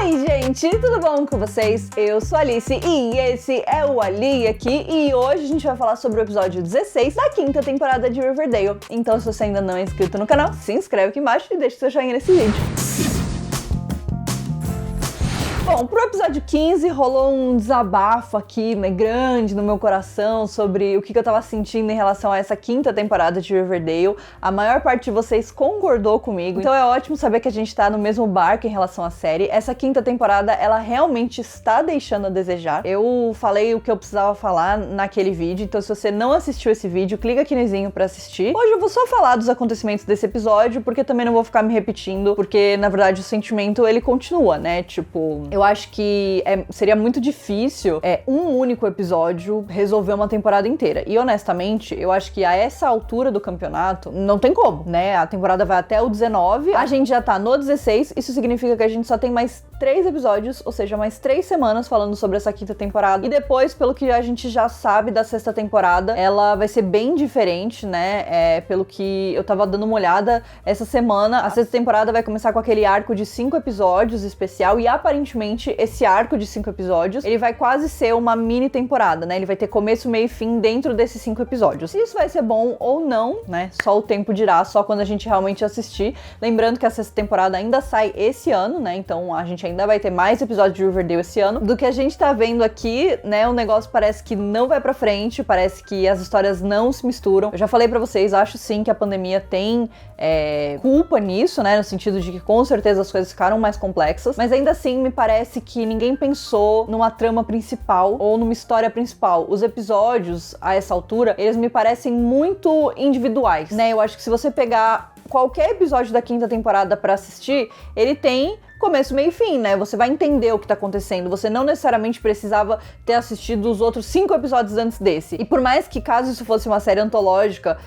Oi, gente, tudo bom com vocês? Eu sou a Alice e esse é o Ali aqui, e hoje a gente vai falar sobre o episódio 16 da quinta temporada de Riverdale. Então, se você ainda não é inscrito no canal, se inscreve aqui embaixo e deixa seu joinha nesse vídeo. Bom, pro episódio 15 rolou um desabafo aqui, né, grande no meu coração sobre o que eu tava sentindo em relação a essa quinta temporada de Riverdale. A maior parte de vocês concordou comigo, então é ótimo saber que a gente tá no mesmo barco em relação à série. Essa quinta temporada, ela realmente está deixando a desejar. Eu falei o que eu precisava falar naquele vídeo, então se você não assistiu esse vídeo, clica aqui no izinho pra assistir. Hoje eu vou só falar dos acontecimentos desse episódio, porque também não vou ficar me repetindo, porque na verdade o sentimento ele continua, né, tipo... Eu acho que seria muito difícil um único episódio resolver uma temporada inteira. E honestamente, eu acho que a essa altura do campeonato, não tem como, né? A temporada vai até o 19, a gente já tá no 16, isso significa que a gente só tem mais 3 episódios, ou seja, mais 3 semanas falando sobre essa quinta temporada. E depois, pelo que a gente já sabe da sexta temporada, ela vai ser bem diferente, né? Pelo que eu tava dando uma olhada essa semana, a sexta temporada vai começar com aquele arco de 5 episódios especial e aparentemente esse arco de 5 episódios, ele vai quase ser uma mini temporada, né? Ele vai ter começo, meio e fim dentro desses 5 episódios. Se isso vai ser bom ou não, né? Só o tempo dirá, só quando a gente realmente assistir. Lembrando que essa temporada ainda sai esse ano, né? Então a gente ainda vai ter mais episódios de Riverdale esse ano. Do que a gente tá vendo aqui, né? O negócio parece que não vai pra frente, parece que as histórias não se misturam. Eu já falei pra vocês, acho sim que a pandemia tem culpa nisso, né? No sentido de que com certeza as coisas ficaram mais complexas, mas ainda assim me parece que ninguém pensou numa trama principal ou numa história principal. Os episódios, a essa altura, eles me parecem muito individuais, né? Eu acho que se você pegar qualquer episódio da quinta temporada pra assistir, ele tem começo, meio e fim, né? Você vai entender o que tá acontecendo. Você não necessariamente precisava ter assistido os outros 5 episódios antes desse. E por mais que, caso isso fosse uma série antológica,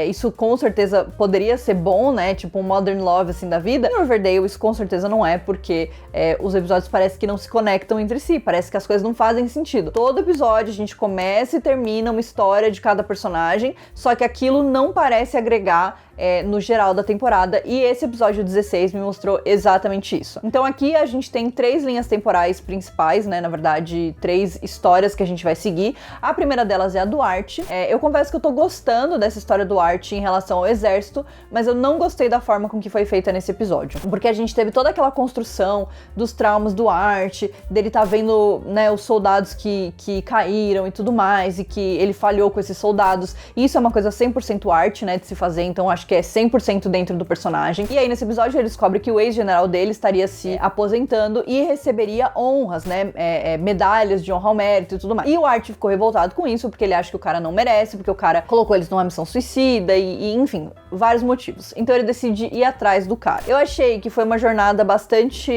isso com certeza poderia ser bom, né? Tipo um Modern Love, assim, da vida. Em Riverdale, isso com certeza não é, porque os episódios parece que não se conectam entre si. Parece que as coisas não fazem sentido. Todo episódio a gente começa e termina uma história de cada personagem, só que aquilo não parece agregar no geral da temporada. E esse episódio 16 me mostrou exatamente isso. Então aqui a gente tem 3 linhas temporais principais, né? Na verdade, 3 histórias que a gente vai seguir. A primeira delas é a do Art. Eu confesso que eu tô gostando dessa história do Art em relação ao exército, mas eu não gostei da forma com que foi feita nesse episódio. Porque a gente teve toda aquela construção dos traumas do Art, dele tá vendo, né, os soldados que caíram e tudo mais, e que ele falhou com esses soldados. Isso é uma coisa 100% Art, né, de se fazer, então acho que é 100% dentro do personagem. E aí nesse episódio ele descobre que o ex-general dele estaria se aposentando e receberia honras, né, medalhas de honra ao mérito e tudo mais. E o Art ficou revoltado com isso, porque ele acha que o cara não merece, porque o cara colocou eles numa missão suicida e enfim, vários motivos. Então ele decide ir atrás do cara. Eu achei que foi uma jornada bastante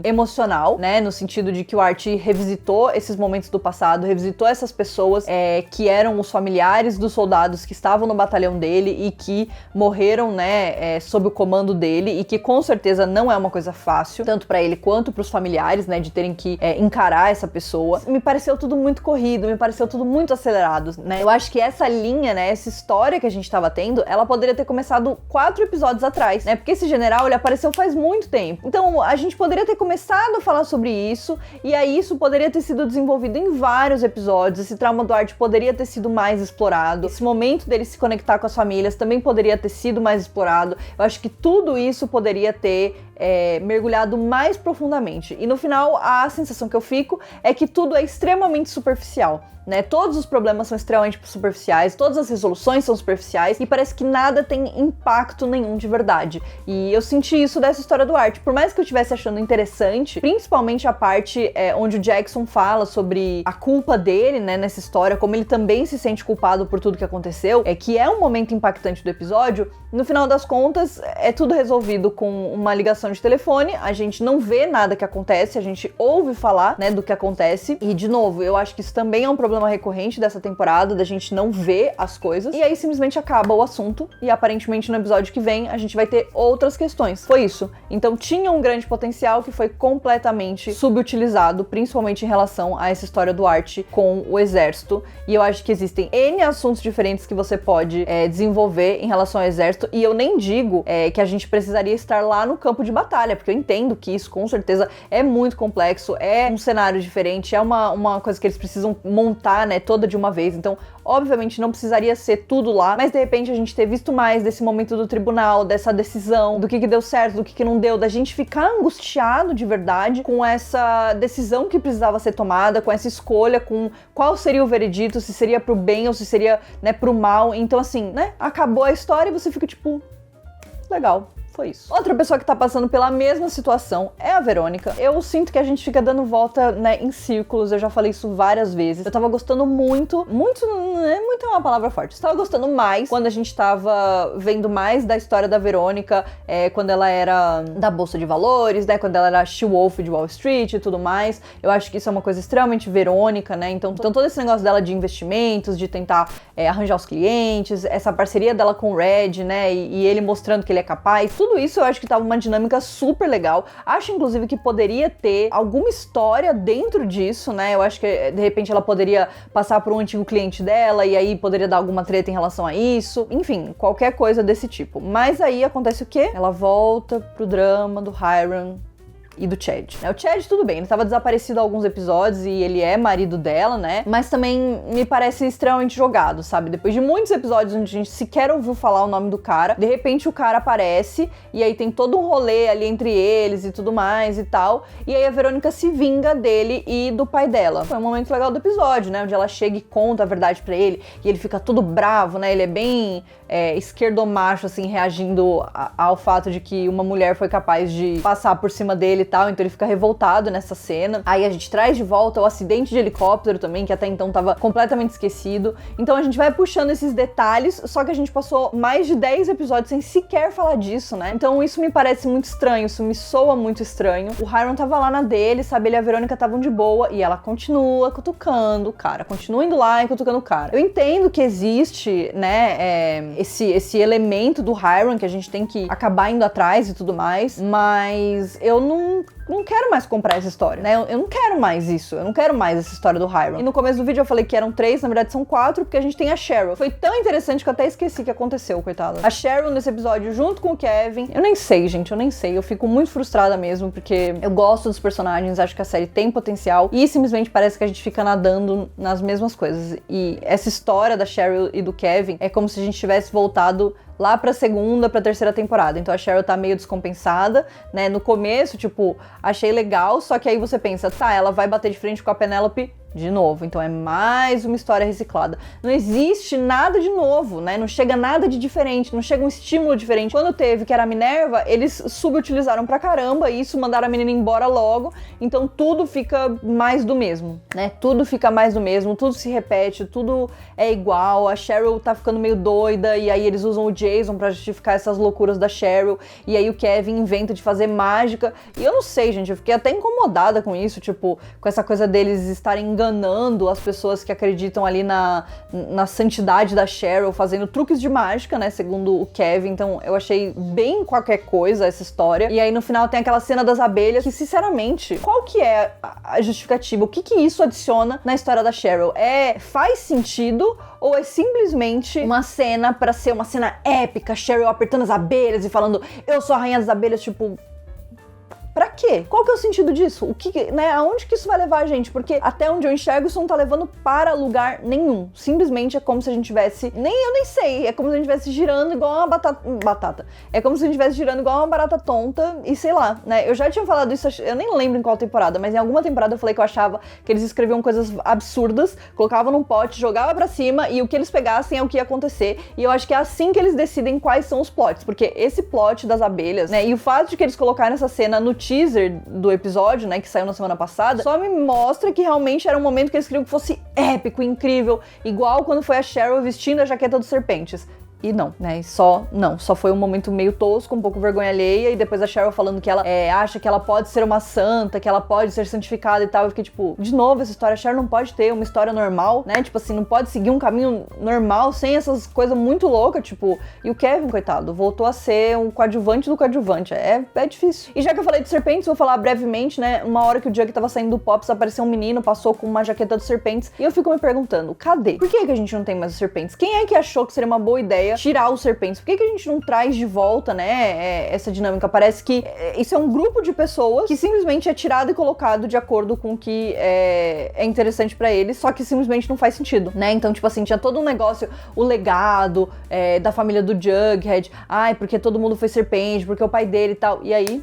emocional, né, no sentido de que o Art revisitou esses momentos do passado, revisitou essas pessoas que eram os familiares dos soldados que estavam no batalhão dele e que morreram, né, sob o comando dele, e que com certeza não é uma coisa fácil, tanto pra ele quanto pros familiares, né, de terem que encarar essa pessoa. Me pareceu tudo muito corrido, me pareceu tudo muito acelerado, né? Eu acho que essa linha, né, essa história que a gente tava tendo, ela poderia ter começado 4 episódios atrás, né? Porque esse general, ele apareceu faz muito tempo. Então, a gente poderia ter começado a falar sobre isso, e aí isso poderia ter sido desenvolvido em vários episódios. Esse trauma do Art poderia ter sido mais explorado. Esse momento dele se conectar com as famílias também poderia ter sido mais explorado. Eu acho que tudo isso poderia ter mergulhado mais profundamente. E no final, a sensação que eu fico é que tudo é extremamente superficial, né? Todos os problemas são extremamente superficiais, todas as resoluções são superficiais e parece que nada tem impacto nenhum de verdade. E eu senti isso dessa história do Art. Por mais que eu estivesse achando interessante, principalmente a parte onde o Jackson fala sobre a culpa dele, né, nessa história, como ele também se sente culpado por tudo que aconteceu, que é um momento impactante do episódio, no final das contas, é tudo resolvido com uma ligação de telefone, a gente não vê nada que acontece, a gente ouve falar, né, do que acontece, e de novo, eu acho que isso também é um problema recorrente dessa temporada, da gente não ver as coisas, e aí simplesmente acaba o assunto, e aparentemente aparentemente no episódio que vem a gente vai ter outras questões. Foi isso. Então tinha um grande potencial que foi completamente subutilizado, principalmente em relação a essa história do Art com o exército. E eu acho que existem N assuntos diferentes que você pode desenvolver em relação ao exército, e eu nem digo que a gente precisaria estar lá no campo de batalha, porque eu entendo que isso com certeza é muito complexo, é um cenário diferente, é uma coisa que eles precisam montar, né, toda de uma vez. Então, obviamente não precisaria ser tudo lá, mas de repente a gente ter visto mais desse momento do tribunal, dessa decisão, do que deu certo, do que não deu, da gente ficar angustiado de verdade com essa decisão que precisava ser tomada, com essa escolha, com qual seria o veredito, se seria pro bem ou se seria, né, pro mal. Então assim, né, acabou a história e você fica tipo, legal. Foi isso. Outra pessoa que tá passando pela mesma situação é a Verônica. Eu sinto que a gente fica dando volta, né, em círculos. Eu já falei isso várias vezes. Eu tava gostando muito, muito é uma palavra forte. Eu tava gostando mais quando a gente tava vendo mais da história da Verônica, quando ela era da Bolsa de Valores, né, quando ela era a She-Wolf de Wall Street e tudo mais. Eu acho que isso é uma coisa extremamente Verônica, né, então todo esse negócio dela de investimentos, de tentar arranjar os clientes, essa parceria dela com o Red, né, e ele mostrando que ele é capaz. Tudo isso eu acho que tava uma dinâmica super legal. Acho, inclusive, que poderia ter alguma história dentro disso, né? Eu acho que, de repente, ela poderia passar por um antigo cliente dela e aí poderia dar alguma treta em relação a isso. Enfim, qualquer coisa desse tipo. Mas aí acontece o quê? Ela volta pro drama do Hiram e do Chad. O Chad, tudo bem, ele tava desaparecido há alguns episódios e ele é marido dela, né? Mas também me parece extremamente jogado, sabe? Depois de muitos episódios onde a gente sequer ouviu falar o nome do cara, de repente o cara aparece e aí tem todo um rolê ali entre eles e tudo mais e tal. E aí a Verônica se vinga dele e do pai dela. Foi um momento legal do episódio, né? Onde ela chega e conta a verdade pra ele e ele fica todo bravo, né? Ele é bem esquerdomacho, assim, reagindo ao fato de que uma mulher foi capaz de passar por cima dele e tal, então ele fica revoltado nessa cena. Aí a gente traz de volta o acidente de helicóptero também, que até então tava completamente esquecido. Então a gente vai puxando esses detalhes, só que a gente passou mais de 10 episódios sem sequer falar disso, né? Então isso me parece muito estranho, isso me soa muito estranho. O Hiram tava lá na dele, sabe? Ele e a Verônica estavam de boa e ela continua cutucando o cara, continua indo lá e cutucando o cara. Eu entendo que existe, né, esse elemento do Hiram que a gente tem que acabar indo atrás e tudo mais, mas eu não quero mais comprar essa história, né? Eu não quero mais isso, eu não quero mais essa história do Hiram. E no começo do vídeo eu falei que eram 3, na verdade são 4, porque a gente tem a Cheryl. Foi tão interessante que eu até esqueci o que aconteceu, coitada. A Cheryl nesse episódio junto com o Kevin. Eu nem sei, gente, eu nem sei. Eu fico muito frustrada mesmo, porque eu gosto dos personagens, acho que a série tem potencial e simplesmente parece que a gente fica nadando nas mesmas coisas. E essa história da Cheryl e do Kevin é como se a gente tivesse voltado lá pra segunda, pra terceira temporada. Então a Cheryl tá meio descompensada, né? No começo, tipo, achei legal, só que aí você pensa, tá, ela vai bater de frente com a Penélope de novo, então é mais uma história reciclada. Não existe nada de novo, né? Não chega nada de diferente, não chega um estímulo diferente. Quando teve, que era a Minerva, eles subutilizaram pra caramba isso, mandaram a menina embora logo, então tudo fica mais do mesmo, né? Tudo fica mais do mesmo, tudo se repete, tudo é igual, a Cheryl tá ficando meio doida, e aí eles usam o Jason pra justificar essas loucuras da Cheryl, e aí o Kevin inventa de fazer mágica, e eu não sei, gente, eu fiquei até incomodada com isso, tipo, com essa coisa deles estarem enganando as pessoas que acreditam ali na santidade da Cheryl, fazendo truques de mágica, né, segundo o Kevin. Então eu achei bem qualquer coisa essa história. E aí no final tem aquela cena das abelhas, que sinceramente, qual que é a justificativa? O que isso adiciona na história da Cheryl? Faz sentido ou é simplesmente uma cena pra ser uma cena épica, Cheryl apertando as abelhas e falando, eu sou a rainha das abelhas, tipo... Pra quê? Qual que é o sentido disso? Né, aonde que isso vai levar a gente? Porque até onde eu enxergo, isso não tá levando para lugar nenhum. Simplesmente é como se a gente tivesse... Eu nem sei. É como se a gente estivesse girando igual uma batata. É como se a gente estivesse girando igual uma barata tonta e sei lá, né? Eu já tinha falado isso, eu nem lembro em qual temporada, mas em alguma temporada eu falei que eu achava que eles escreviam coisas absurdas, colocavam num pote, jogavam pra cima e o que eles pegassem é o que ia acontecer. E eu acho que é assim que eles decidem quais são os plots. Porque esse plot das abelhas, né? E o fato de que eles colocaram essa cena no teaser do episódio, né, que saiu na semana passada, só me mostra que realmente era um momento que eles queriam que fosse épico, incrível, igual quando foi a Cheryl vestindo a jaqueta dos serpentes. e não, né? E só foi um momento meio tosco, um pouco vergonha alheia, e depois a Cheryl falando que ela acha que ela pode ser uma santa, que ela pode ser santificada e tal. Eu fiquei tipo, de novo, essa história, a Cheryl não pode ter uma história normal, né? Tipo assim, não pode seguir um caminho normal sem essas coisas muito loucas, tipo, e o Kevin, coitado, voltou a ser um coadjuvante do coadjuvante. É difícil. E já que eu falei de serpentes, vou falar brevemente, né? Uma hora que o Jug tava saindo do Pops, apareceu um menino, passou com uma jaqueta de serpentes, e eu fico me perguntando, cadê? Por que a gente não tem mais os serpentes? Quem é que achou que seria uma boa ideia tirar os serpentes? Por que a gente não traz de volta, né, essa dinâmica? Parece que isso é um grupo de pessoas que simplesmente é tirado e colocado de acordo com o que é interessante pra eles, só que simplesmente não faz sentido, né? Então, tipo assim, tinha todo um negócio, o legado da família do Jughead, porque todo mundo foi serpente, porque o pai dele e tal, e aí...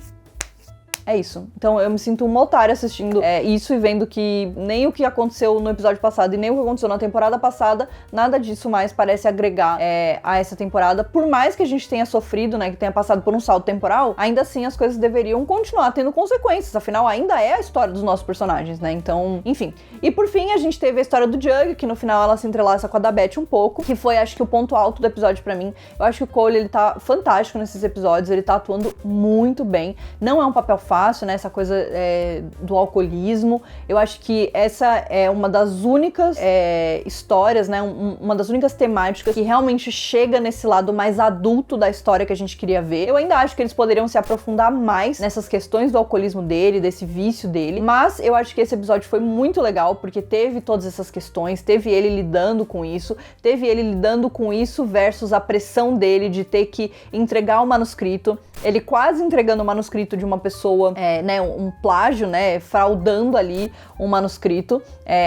é isso. Então eu me sinto uma otária assistindo isso e vendo que nem o que aconteceu no episódio passado e nem o que aconteceu na temporada passada, nada disso mais parece agregar a essa temporada. Por mais que a gente tenha sofrido, né, que tenha passado por um salto temporal, ainda assim as coisas deveriam continuar tendo consequências, afinal ainda é a história dos nossos personagens, né, então, enfim. E por fim a gente teve a história do Jug, que no final ela se entrelaça com a da Beth um pouco, que foi, acho que, o ponto alto do episódio pra mim. Eu acho que o Cole, ele tá fantástico nesses episódios, ele tá atuando muito bem, não é um papel fácil, né, essa coisa do alcoolismo. Eu acho que essa é uma das únicas histórias, né, uma das únicas temáticas que realmente chega nesse lado mais adulto da história que a gente queria ver. Eu ainda acho que eles poderiam se aprofundar mais nessas questões do alcoolismo dele, desse vício dele, mas eu acho que esse episódio foi muito legal, porque teve todas essas questões, teve ele lidando com isso versus a pressão dele de ter que entregar o manuscrito, ele quase entregando o manuscrito de uma pessoa, né, um plágio, né, fraudando ali um manuscrito.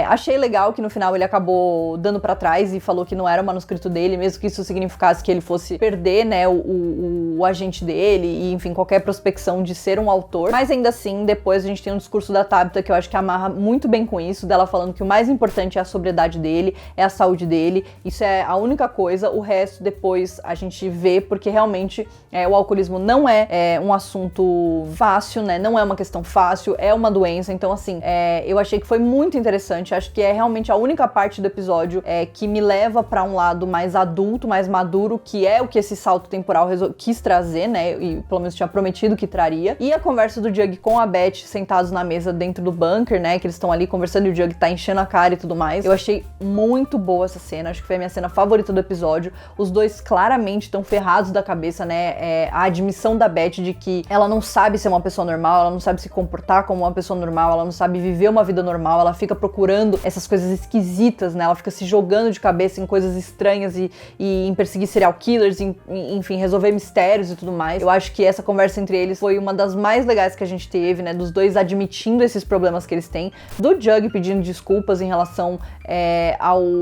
Achei legal que no final ele acabou dando pra trás e falou que não era o manuscrito dele, mesmo que isso significasse que ele fosse perder, né, o agente dele e, enfim, qualquer prospecção de ser um autor. Mas ainda assim, depois a gente tem um discurso da Tabitha que eu acho que amarra muito bem com isso, dela falando que o mais importante é a sobriedade dele, é a saúde dele, isso é a única coisa, o resto depois a gente vê, porque realmente o alcoolismo não é um assunto fácil, né, não é uma questão fácil, é uma doença. Então assim, eu achei que foi muito interessante, acho que é realmente a única parte do episódio que me leva pra um lado mais adulto, mais maduro, que é o que esse salto temporal quis trazer, né, e pelo menos tinha prometido que traria. E a conversa do Jug com a Beth sentados na mesa dentro do bunker, né, que eles estão ali conversando e o Jug tá enchendo a cara e tudo mais. Eu achei muito boa essa cena, acho que foi a minha cena favorita do episódio. Os dois claramente estão ferrados da cabeça, né, a admissão da Beth de que ela não sabe ser uma pessoa normal, ela não sabe se comportar como uma pessoa normal, ela não sabe viver uma vida normal, ela fica procurando essas coisas esquisitas, né, ela fica se jogando de cabeça em coisas estranhas e em perseguir serial killers, enfim, resolver mistérios e tudo mais. Eu acho que essa conversa entre eles foi uma das mais legais que a gente teve, né, dos dois admitindo esses problemas que eles têm, do Jug pedindo desculpas em relação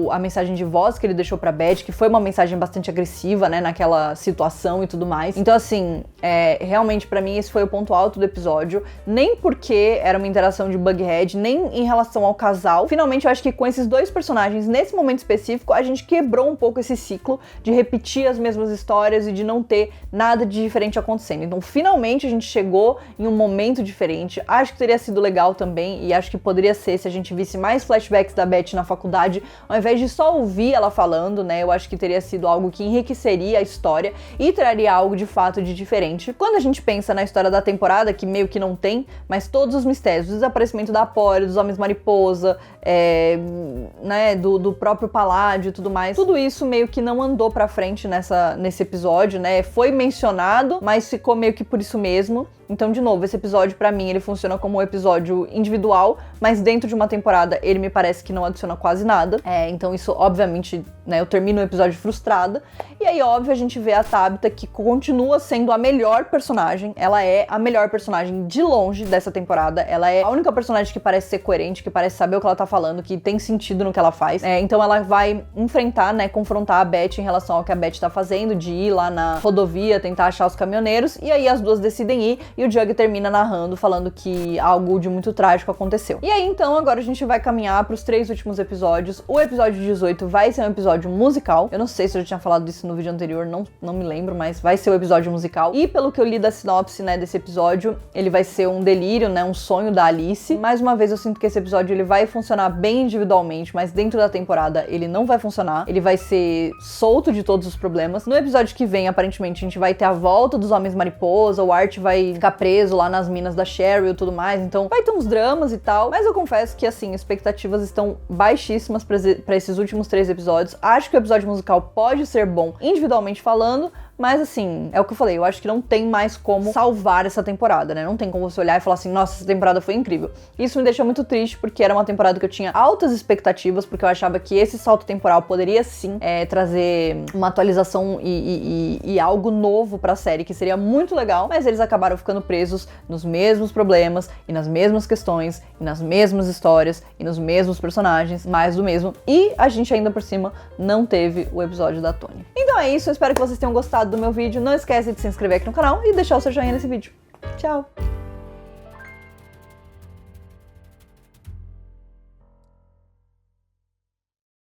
à mensagem de voz que ele deixou pra Beth, que foi uma mensagem bastante agressiva, né, naquela situação e tudo mais. Então assim, realmente pra mim esse foi o ponto alto do episódio, nem porque era uma interação de Bughead, nem em relação ao casal. Finalmente eu acho que com esses dois personagens, nesse momento específico, a gente quebrou um pouco esse ciclo de repetir as mesmas histórias e de não ter nada de diferente acontecendo. Então finalmente a gente chegou em um momento diferente. Acho que teria sido legal também, e acho que poderia ser se a gente visse mais flashbacks da Beth na faculdade, ao invés de só ouvir ela falando, né, eu acho que teria sido algo que enriqueceria a história e traria algo de fato de diferente. Quando a gente pensa na história da temporada, que meio que não tem, mas todos os mistérios, o desaparecimento da Polly, dos Homens Mariposa, né, do próprio Paládio e tudo mais, tudo isso meio que não andou pra frente nesse episódio, né, foi mencionado, mas ficou meio que por isso mesmo. Então, de novo, esse episódio, pra mim, ele funciona como um episódio individual, mas dentro de uma temporada, ele me parece que não adiciona quase nada. Então isso, obviamente, né, eu termino o episódio frustrada. E aí, óbvio, a gente vê a Tabitha, que continua sendo a melhor personagem. Ela é a melhor personagem de longe dessa temporada. Ela é a única personagem que parece ser coerente, que parece saber o que ela tá falando, que tem sentido no que ela faz. Então ela vai enfrentar, né, confrontar a Beth em relação ao que a Beth tá fazendo, de ir lá na rodovia, tentar achar os caminhoneiros. E aí as duas decidem ir. e o Jug termina narrando, falando que algo de muito trágico aconteceu. E aí, então, agora a gente vai caminhar pros 3 últimos episódios. O episódio 18 vai ser um episódio musical. Eu não sei se eu já tinha falado disso no vídeo anterior, não me lembro, mas vai ser o episódio musical. E pelo que eu li da sinopse, né, desse episódio, ele vai ser um delírio, né, um sonho da Alice. Mais uma vez, eu sinto que esse episódio ele vai funcionar bem individualmente, mas dentro da temporada ele não vai funcionar. Ele vai ser solto de todos os problemas. No episódio que vem, aparentemente, a gente vai ter a volta dos Homens-Mariposa, o Art vai ficar preso lá nas minas da Cheryl e tudo mais, então vai ter uns dramas e tal, mas eu confesso que, assim, expectativas estão baixíssimas pra esses últimos 3 episódios. Acho que o episódio musical pode ser bom individualmente falando, mas assim, é o que eu falei, eu acho que não tem mais como salvar essa temporada, né? Não tem como você olhar e falar assim, nossa, essa temporada foi incrível. Isso me deixa muito triste, porque era uma temporada que eu tinha altas expectativas, porque eu achava que esse salto temporal poderia sim trazer uma atualização e algo novo pra série, que seria muito legal, mas eles acabaram ficando presos nos mesmos problemas, e nas mesmas questões, e nas mesmas histórias, e nos mesmos personagens, mais do mesmo, e a gente ainda por cima não teve o episódio da Toni. Então é isso, eu espero que vocês tenham gostado do meu vídeo. Não esquece de se inscrever aqui no canal e deixar o seu joinha nesse vídeo. Tchau!